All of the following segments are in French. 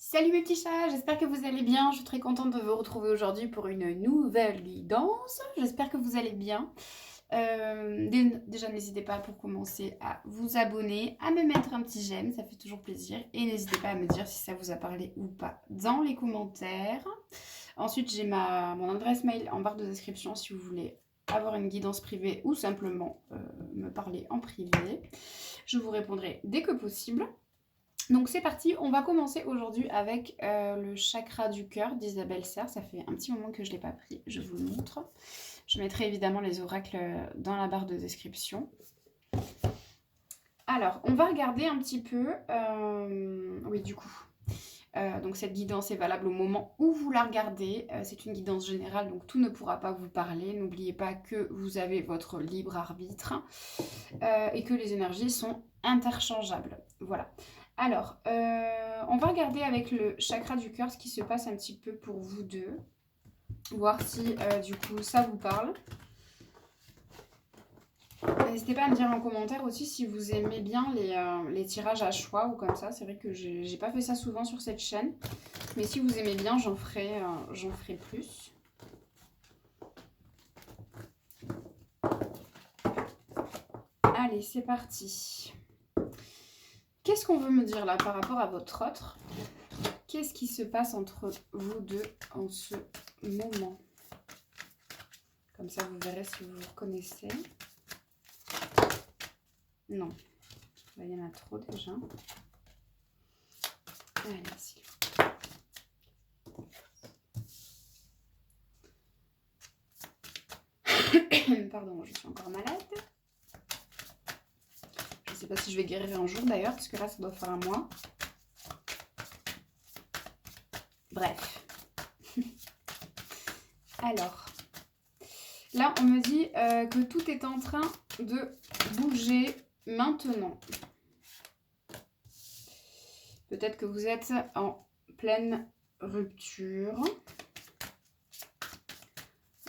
Salut mes petits chats, j'espère que vous allez bien. Je suis très contente de vous retrouver aujourd'hui pour une nouvelle guidance. J'espère que vous allez bien. Déjà, n'hésitez pas pour commencer à vous abonner, à me mettre un petit j'aime, ça fait toujours plaisir. Et n'hésitez pas à me dire si ça vous a parlé ou pas dans les commentaires. Ensuite, j'ai mon adresse mail en barre de description si vous voulez avoir une guidance privée ou simplement me parler en privé. Je vous répondrai dès que possible. Donc c'est parti, on va commencer aujourd'hui avec le chakra du cœur d'Isabelle Serre. Ça fait un petit moment que je ne l'ai pas pris, je vous le montre. Je mettrai évidemment les oracles dans la barre de description. Alors, on va regarder un petit peu... oui, du coup. Donc cette guidance est valable au moment où vous la regardez. C'est une guidance générale, donc tout ne pourra pas vous parler. N'oubliez pas que vous avez votre libre arbitre et que les énergies sont interchangeables. Voilà. Alors, on va regarder avec le chakra du cœur ce qui se passe un petit peu pour vous deux. Voir si du coup ça vous parle. N'hésitez pas à me dire en commentaire aussi si vous aimez bien les tirages à choix ou comme ça. C'est vrai que j'ai pas fait ça souvent sur cette chaîne. Mais si vous aimez bien, j'en ferai plus. Allez, c'est parti. Qu'est-ce qu'on veut me dire là par rapport à votre autre? Qu'est-ce qui se passe entre vous deux en ce moment? Comme ça, vous verrez si vous vous reconnaissez. Non. Là, il y en a trop déjà. Allez, s'il vous plaît. Pardon, je suis encore malade. Je ne sais pas si je vais guérir un jour d'ailleurs, parce que là, ça doit faire un mois. Bref. Alors, là, on me dit que tout est en train de bouger maintenant. Peut-être que vous êtes en pleine rupture.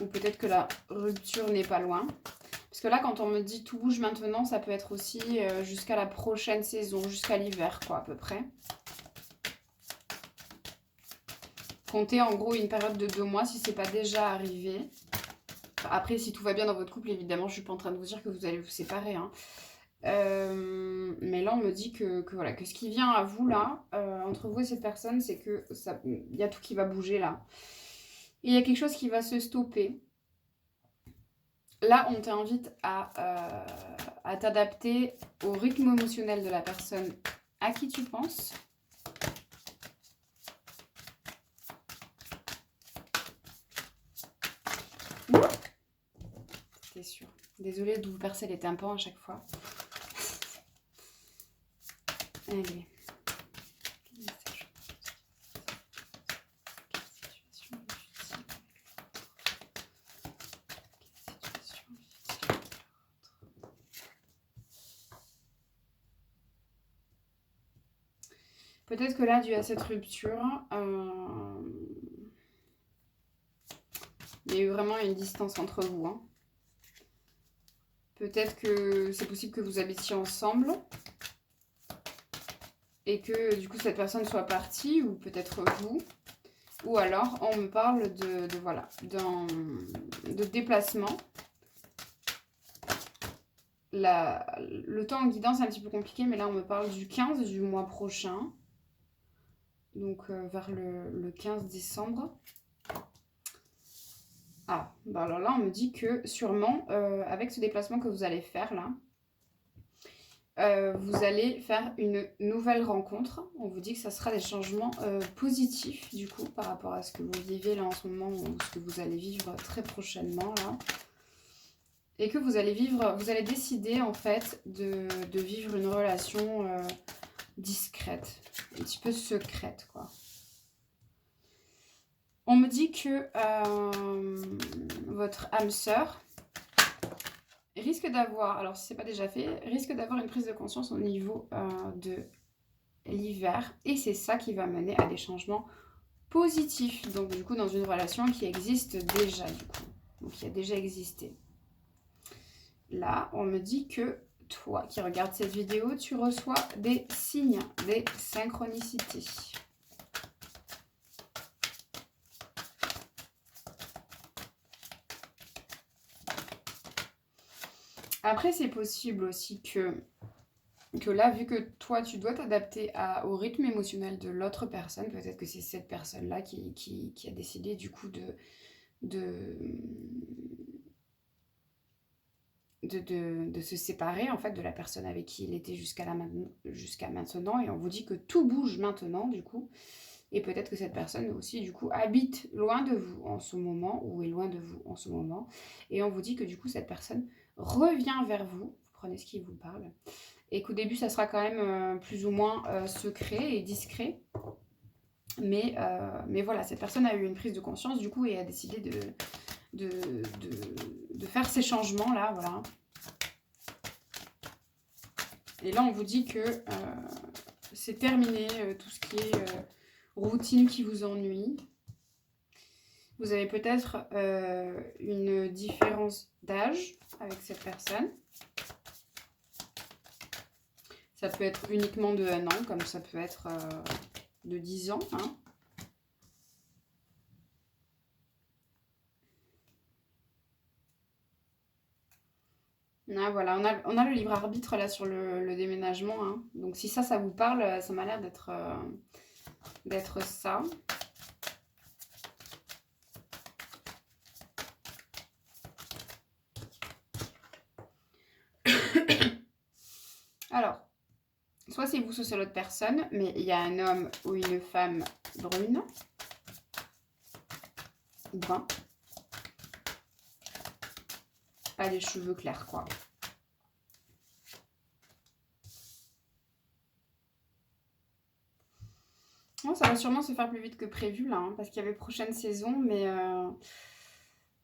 Ou peut-être que la rupture n'est pas loin. Parce que là, quand on me dit tout bouge maintenant, ça peut être aussi jusqu'à la prochaine saison, jusqu'à l'hiver, quoi, à peu près. Comptez en gros une période de 2 mois si c'est pas déjà arrivé. Après, si tout va bien dans votre couple, évidemment, je suis pas en train de vous dire que vous allez vous séparer. Hein. Mais là, on me dit voilà, que ce qui vient à vous, là, entre vous et cette personne, c'est que il y a tout qui va bouger, là. Et il y a quelque chose qui va se stopper. Là, on t'invite à t'adapter au rythme émotionnel de la personne à qui tu penses. C'est sûr. Désolée de vous percer les tympans à chaque fois. Allez. Peut-être que là, dû à cette rupture, il y a eu vraiment une distance entre vous. Hein. Peut-être que c'est possible que vous habitiez ensemble et que du coup cette personne soit partie, ou peut-être vous. Ou alors on me parle de déplacement. Le temps en guidance est un petit peu compliqué, mais là on me parle du 15 du mois prochain. Donc vers le 15 décembre. Ah, bah alors là on me dit que sûrement avec ce déplacement que vous allez faire là, vous allez faire une nouvelle rencontre. On vous dit que ça sera des changements positifs du coup par rapport à ce que vous vivez là en ce moment, ou ce que vous allez vivre très prochainement là. Et que vous allez décider en fait de vivre une relation discrète, un petit peu secrète quoi. On me dit que votre âme sœur risque d'avoir, alors si ce n'est pas déjà fait, risque d'avoir une prise de conscience au niveau de l'hiver. Et c'est ça qui va mener à des changements positifs. Donc du coup dans une relation qui existe déjà du coup. Donc qui a déjà existé. Là, on me dit que toi qui regardes cette vidéo, tu reçois des signes, des synchronicités. Après, c'est possible aussi que là, vu que toi, tu dois t'adapter au rythme émotionnel de l'autre personne, peut-être que c'est cette personne-là qui a décidé du coup de, de se séparer en fait de la personne avec qui il était jusqu'à maintenant. Et on vous dit que tout bouge maintenant du coup. Et peut-être que cette personne aussi du coup habite loin de vous en ce moment ou est loin de vous en ce moment. Et on vous dit que du coup cette personne revient vers vous. Vous prenez ce qui vous parle. Et qu'au début ça sera quand même plus ou moins secret et discret. Mais voilà, cette personne a eu une prise de conscience du coup et a décidé de faire ces changements là, voilà. Et là on vous dit que c'est terminé, tout ce qui est routine qui vous ennuie. Vous avez peut-être une différence d'âge avec cette personne. Ça peut être uniquement de 1 an, comme ça peut être de 10 ans, hein. Ah, voilà, on a le libre arbitre là sur le déménagement, hein. Donc si ça vous parle, ça m'a l'air d'être ça. Alors, soit c'est vous, soit c'est l'autre personne, mais il y a un homme ou une femme brune, brun, pas des cheveux clairs quoi. Bon, ça va sûrement se faire plus vite que prévu là, hein, parce qu'il y avait prochaine saison, mais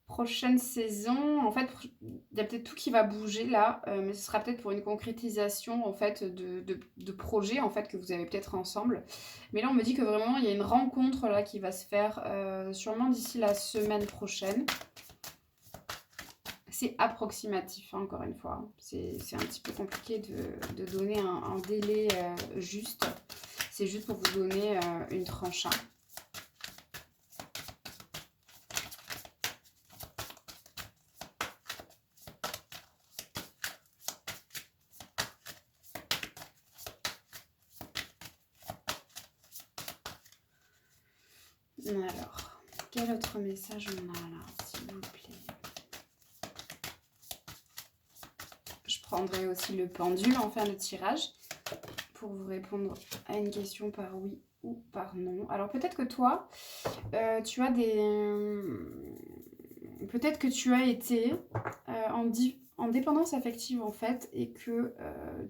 prochaine saison, en fait, il y a peut-être tout qui va bouger là, mais ce sera peut-être pour une concrétisation en fait de projets en fait que vous avez peut-être ensemble. Mais là, on me dit que vraiment il y a une rencontre là qui va se faire sûrement d'ici la semaine prochaine. C'est approximatif, hein, encore une fois. C'est un petit peu compliqué de donner un délai juste. C'est juste pour vous donner une tranche. Alors, quel autre message on a là, s'il vous plaît? Je prendrai aussi le pendule en fin de tirage pour vous répondre à une question par oui ou par non. Alors peut-être que toi, tu as peut-être que tu as été en dépendance affective en fait et que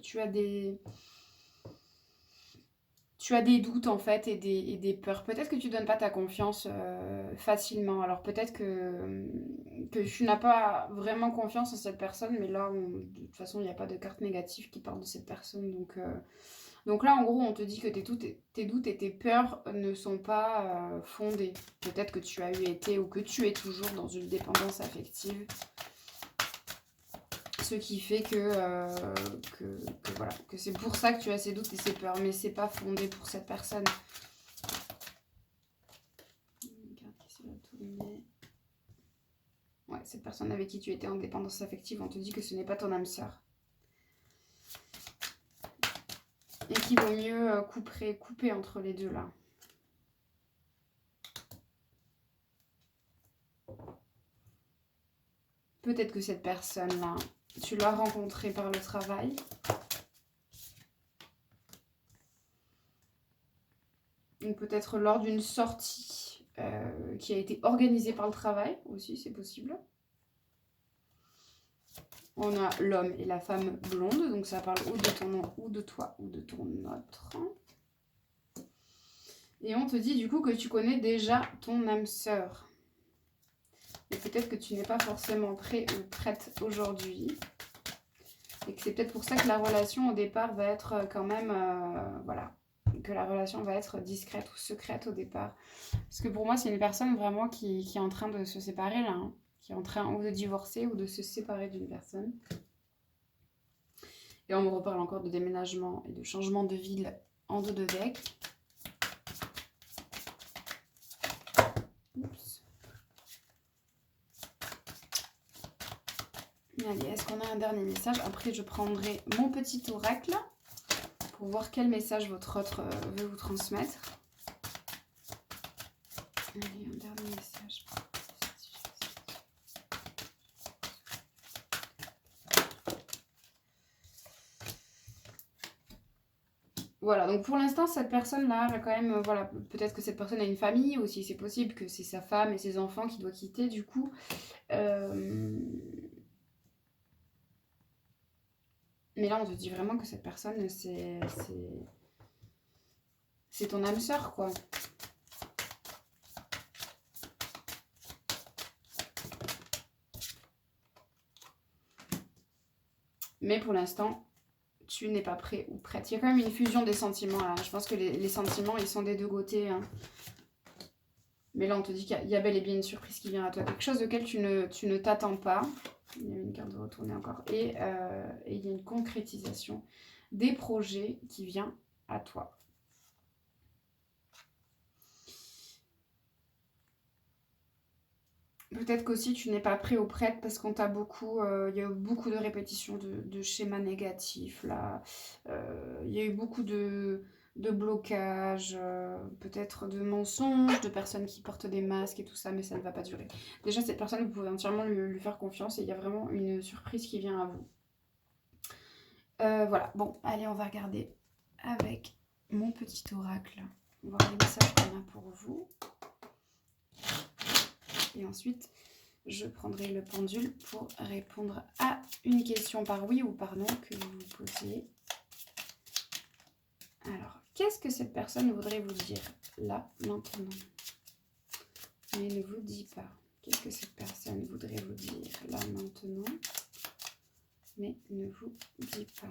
tu as des doutes en fait et des peurs. Peut-être que tu donnes pas ta confiance facilement. Alors peut-être que tu n'as pas vraiment confiance en cette personne, mais là, de toute façon, il n'y a pas de carte négative qui parle de cette personne. Donc là, en gros, on te dit que tes doutes et tes peurs ne sont pas fondés. Peut-être que tu as été ou que tu es toujours dans une dépendance affective. Ce qui fait voilà, que c'est pour ça que tu as ces doutes et ces peurs, mais c'est pas fondé pour cette personne. Ouais, cette personne avec qui tu étais en dépendance affective, on te dit que ce n'est pas ton âme sœur. Et qu'il vaut mieux couper entre les deux là. Peut-être que cette personne-là, tu l'as rencontrée par le travail. Ou peut-être lors d'une sortie qui a été organisée par le travail aussi, c'est possible. On a l'homme et la femme blonde, donc ça parle ou de ton nom, ou de toi, ou de ton autre. Et on te dit du coup que tu connais déjà ton âme sœur. Et peut-être que tu n'es pas forcément prêt ou prête aujourd'hui. Et que c'est peut-être pour ça que la relation au départ va être quand même, voilà, que la relation va être discrète ou secrète au départ. Parce que pour moi, c'est une personne vraiment qui est en train de se séparer là, hein, qui est en train ou de divorcer ou de se séparer d'une personne. Et on me reparle encore de déménagement et de changement de ville en dos de deck. Oups. Allez, est-ce qu'on a un dernier message? Après, je prendrai mon petit oracle pour voir quel message votre autre veut vous transmettre. Allez, un dernier message. Voilà, donc pour l'instant, cette personne-là, quand même, voilà, peut-être que cette personne a une famille aussi, c'est possible que c'est sa femme et ses enfants qui doit quitter, du coup. Mais là, on te dit vraiment que cette personne, c'est ton âme sœur, quoi. Mais pour l'instant, tu n'es pas prêt ou prête. Il y a quand même une fusion des sentiments, là. Je pense que les sentiments, ils sont des deux côtés, hein. Mais là, on te dit qu'il y a bel et bien une surprise qui vient à toi. Quelque chose auquel tu ne t'attends pas. Il y a une carte de retourner encore. Et il y a une concrétisation des projets qui vient à toi. Peut-être qu'aussi tu n'es pas prêt ou prête parce qu'on t'a beaucoup... il y a eu beaucoup de répétitions de schémas négatifs là. Il y a eu beaucoup de blocages, peut-être de mensonges, de personnes qui portent des masques et tout ça, mais ça ne va pas durer. Déjà, cette personne, vous pouvez entièrement lui faire confiance et il y a vraiment une surprise qui vient à vous. Voilà, bon, allez, on va regarder avec mon petit oracle. On va voir les messages qu'on a pour vous. Et ensuite, je prendrai le pendule pour répondre à une question par oui ou par non que vous vous posez. Alors, qu'est-ce que cette personne voudrait vous dire là, maintenant? Mais ne vous dit pas. Qu'est-ce que cette personne voudrait vous dire là, maintenant? Mais ne vous dit pas.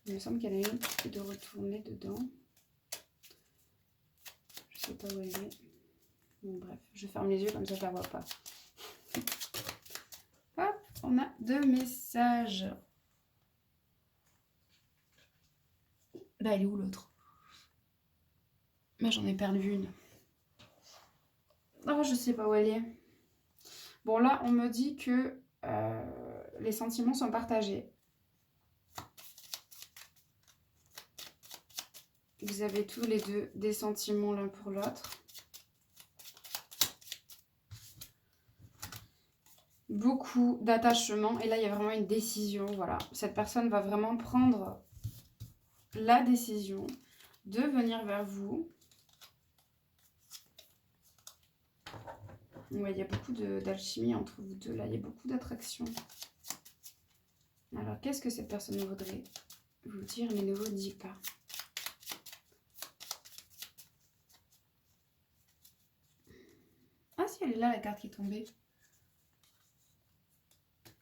Il me semble qu'elle a eu de retourner dedans. Je sais pas où elle est. Bon, bref, je ferme les yeux comme ça je la vois pas. Hop, on a 2 messages. Bah, elle est où l'autre? Bah, j'en ai perdu une. Oh, je sais pas où elle est. Bon, là, on me dit que les sentiments sont partagés. Vous avez tous les deux des sentiments l'un pour l'autre. Beaucoup d'attachement. Et là, il y a vraiment une décision. Voilà. Cette personne va vraiment prendre la décision de venir vers vous. Ouais, il y a beaucoup d'alchimie entre vous deux. Là, il y a beaucoup d'attraction. Alors, qu'est-ce que cette personne voudrait vous dire, mais ne vous dit pas? Ah, si, elle est là, la carte qui est tombée.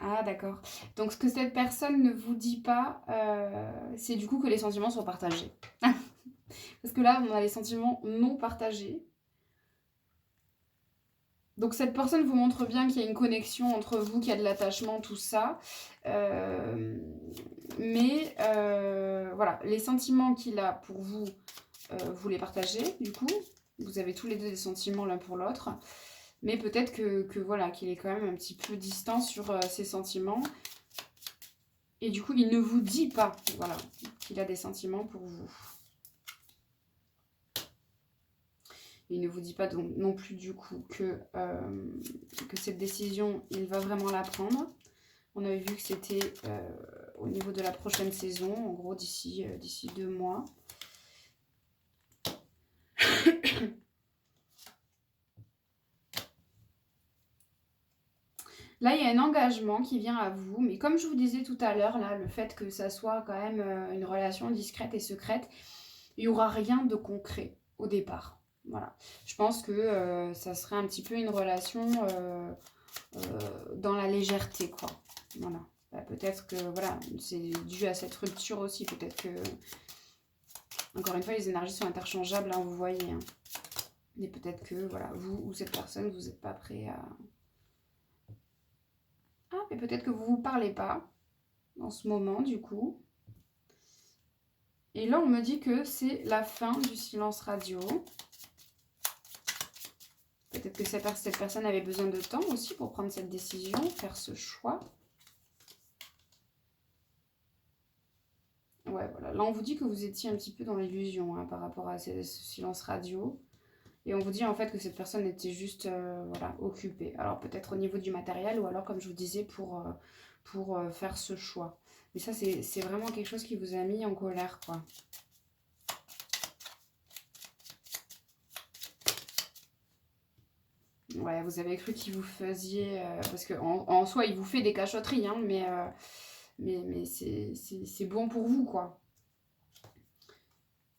Ah, d'accord. Donc, ce que cette personne ne vous dit pas, c'est du coup que les sentiments sont partagés. Parce que là, on a les sentiments non partagés. Donc, cette personne vous montre bien qu'il y a une connexion entre vous, qu'il y a de l'attachement, tout ça. Mais, voilà, les sentiments qu'il a pour vous, vous les partagez, du coup. Vous avez tous les deux des sentiments l'un pour l'autre. Mais peut-être que voilà, qu'il est quand même un petit peu distant sur ses sentiments. Et du coup, il ne vous dit pas, voilà, qu'il a des sentiments pour vous. Il ne vous dit pas donc non plus du coup que cette décision, il va vraiment la prendre. On avait vu que c'était au niveau de la prochaine saison, en gros d'ici 2 mois. Là, il y a un engagement qui vient à vous, mais comme je vous disais tout à l'heure, là, le fait que ça soit quand même une relation discrète et secrète, il n'y aura rien de concret au départ. Voilà. Je pense que ça serait un petit peu une relation dans la légèreté, quoi. Voilà. Bah, peut-être que, voilà, c'est dû à cette rupture aussi. Peut-être que, encore une fois, les énergies sont interchangeables, hein, vous voyez. Hein. Mais peut-être que, voilà, vous ou cette personne, vous n'êtes pas prêt à... Ah, mais peut-être que vous ne vous parlez pas en ce moment, du coup. Et là, on me dit que c'est la fin du silence radio. Peut-être que cette personne avait besoin de temps aussi pour prendre cette décision, faire ce choix. Ouais, voilà. Là, on vous dit que vous étiez un petit peu dans l'illusion hein, par rapport à ce silence radio. Et on vous dit en fait que cette personne était juste voilà, occupée. Alors peut-être au niveau du matériel ou alors comme je vous disais pour faire ce choix. Mais ça c'est vraiment quelque chose qui vous a mis en colère quoi. Ouais, vous avez cru qu'il vous faisiez... parce qu'en soi il vous fait des cachotteries hein, mais c'est bon pour vous quoi.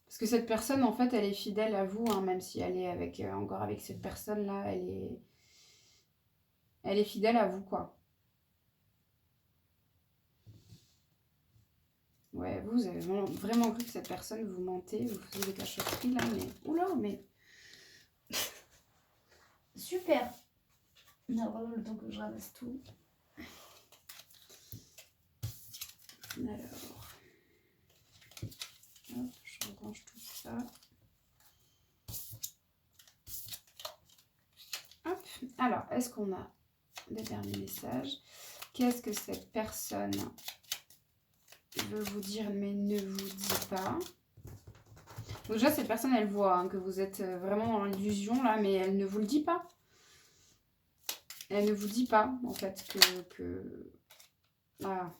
Parce que cette personne en fait elle est fidèle à vous hein, même si elle est avec, encore avec cette personne là, elle est fidèle à vous quoi. Ouais, vous avez vraiment cru que cette personne vous mentait, vous faisiez des cachotteries là, mais... Oula, mais... Super. Alors, voilà le temps que je ramasse tout. Alors... Hop, je range tout ça. Hop. Alors, est-ce qu'on a des derniers messages? Qu'est-ce que cette personne veut vous dire mais ne vous dit pas? Donc déjà, cette personne, elle voit hein, que vous êtes vraiment dans l'illusion là, mais elle ne vous le dit pas. Elle ne vous dit pas, en fait, que... Voilà.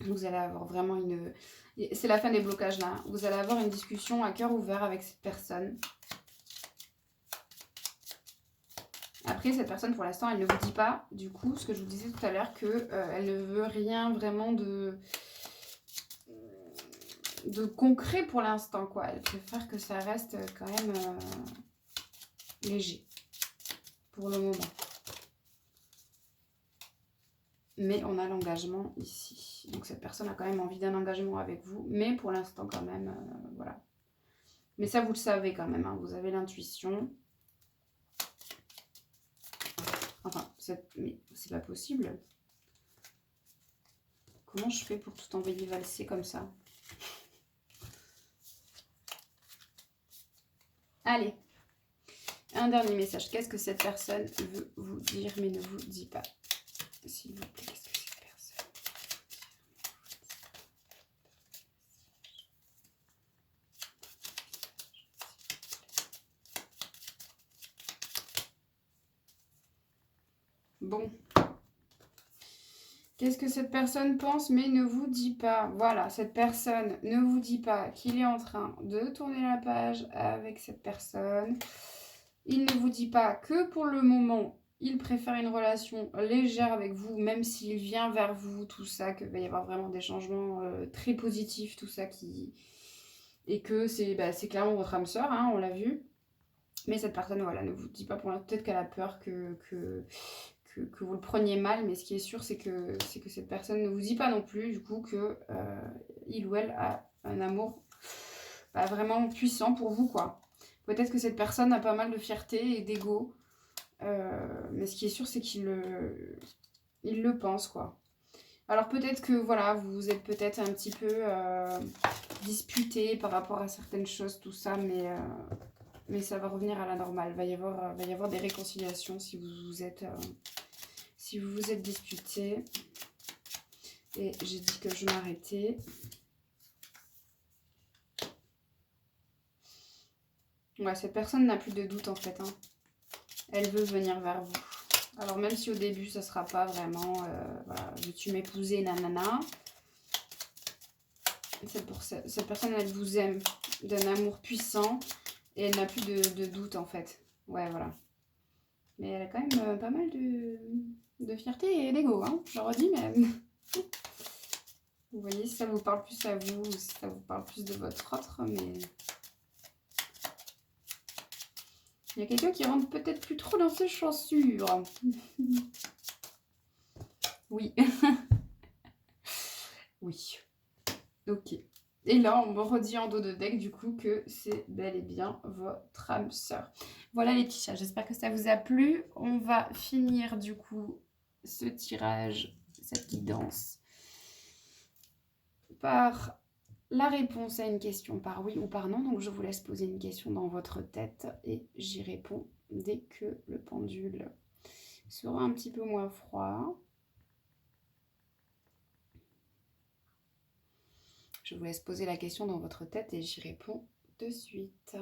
Vous allez avoir vraiment une... C'est la fin des blocages là. Vous allez avoir une discussion à cœur ouvert avec cette personne. Après, cette personne, pour l'instant, elle ne vous dit pas, du coup, ce que je vous disais tout à l'heure, qu'elle ne veut rien vraiment de concret pour l'instant, quoi. Elle préfère que ça reste quand même léger pour le moment. Mais on a l'engagement ici. Donc cette personne a quand même envie d'un engagement avec vous, mais pour l'instant quand même, voilà. Mais ça, vous le savez quand même, hein, vous avez l'intuition. Enfin, mais c'est pas possible. Comment je fais pour tout envoyer valser comme ça? Allez, un dernier message. Qu'est-ce que cette personne veut vous dire mais ne vous dit pas? S'il vous plaît, qu'est-ce que cette personne Bon. Qu'est-ce que cette personne pense mais ne vous dit pas? Voilà, cette personne ne vous dit pas qu'il est en train de tourner la page avec cette personne. Il ne vous dit pas que pour le moment, il préfère une relation légère avec vous, même s'il vient vers vous, tout ça, qu'il va y avoir vraiment des changements très positifs, tout ça qui... Et que c'est clairement votre âme sœur, hein, on l'a vu. Mais cette personne, voilà, ne vous dit pas pour l'instant. Peut-être qu'elle a peur que vous le preniez mal, mais ce qui est sûr, c'est que cette personne ne vous dit pas non plus, du coup, que il ou elle a un amour vraiment puissant pour vous, quoi. Peut-être que cette personne a pas mal de fierté et d'ego, mais ce qui est sûr, c'est qu'il le pense, quoi. Alors peut-être que, voilà, vous êtes peut-être un petit peu disputé par rapport à certaines choses, tout ça, mais ça va revenir à la normale. Va y avoir des réconciliations si vous vous êtes disputé. Et j'ai dit que je m'arrêtais. Ouais, cette personne n'a plus de doute en fait. Hein. Elle veut venir vers vous. Alors même si au début ça sera pas vraiment voilà, veux-tu m'épouser, nanana. Cette personne, elle vous aime d'un amour puissant et elle n'a plus de doute en fait. Ouais, voilà. Mais elle a quand même pas mal de fierté et d'ego, hein. Je redis, mais... Vous voyez, si ça vous parle plus à vous, ou si ça vous parle plus de votre autre, mais... Il y a quelqu'un qui rentre peut-être plus trop dans ses chaussures. Oui. Oui. Ok. Et là, on me redit en dos de deck, du coup, que c'est bel et bien votre âme sœur. Voilà les petits chats, j'espère que ça vous a plu. On va finir, du coup, ce tirage, cette guidance, par la réponse à une question par oui ou par non. Donc je vous laisse poser une question dans votre tête et j'y réponds dès que le pendule sera un petit peu moins froid. Je vous laisse poser la question dans votre tête et j'y réponds de suite.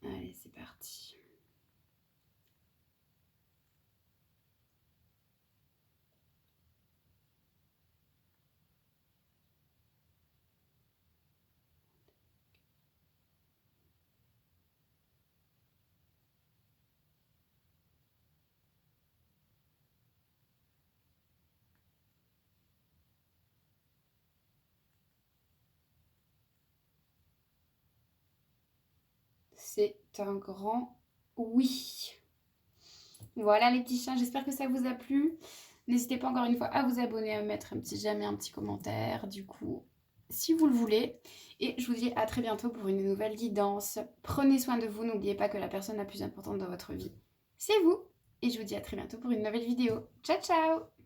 Allez, c'est parti. C'est un grand oui. Voilà les petits chiens, j'espère que ça vous a plu. N'hésitez pas encore une fois à vous abonner, à mettre un petit j'aime et un petit commentaire, du coup, si vous le voulez. Et je vous dis à très bientôt pour une nouvelle guidance. Prenez soin de vous, n'oubliez pas que la personne la plus importante dans votre vie, c'est vous. Et je vous dis à très bientôt pour une nouvelle vidéo. Ciao, ciao!